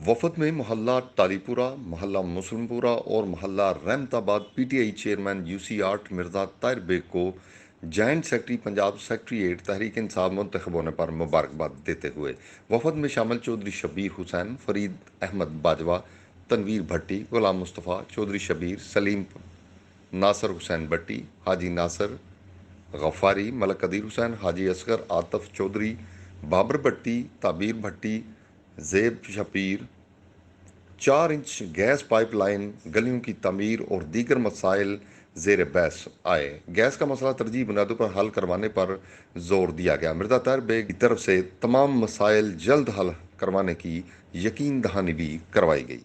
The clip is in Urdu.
وفد میں محلہ ٹاھلی محلہ مسلم اور محلہ Rahmatabad PTI chairman Uc.8 Mirza Tahir Baig کو joint secretary Punjab secretary Tehreek Insaf منتحب ہونے پر مبارکباد دیتے ہوئے وفد میں شامل چوھدری شبیر حسین، فرید، احمد، باجوہ، تنویر، بھٹی، غلام، مصطفے، چوھدری شبیر، سلیم، ناصر حسین بھٹی، حاجی ناصر غفاری، ملک قدیر حسین، حاجی اصغر، عاطف چوھدری، بابر بھٹی، Tabeer Bhatti, Zeb Shabbir, 4 inch gas pipe line, گلیوں کی تعمیر اور دیگر مسائل زیر بحث آئے۔ گیس کا مسئلہ ترجیحی بنیادوں پر حل کروانے پر زور دیا گیا۔ مرزا طاھر بیگ کی طرف سے تمام مسائل جلد حل کروانے کی یقین دہانی بھی کروائی گئی۔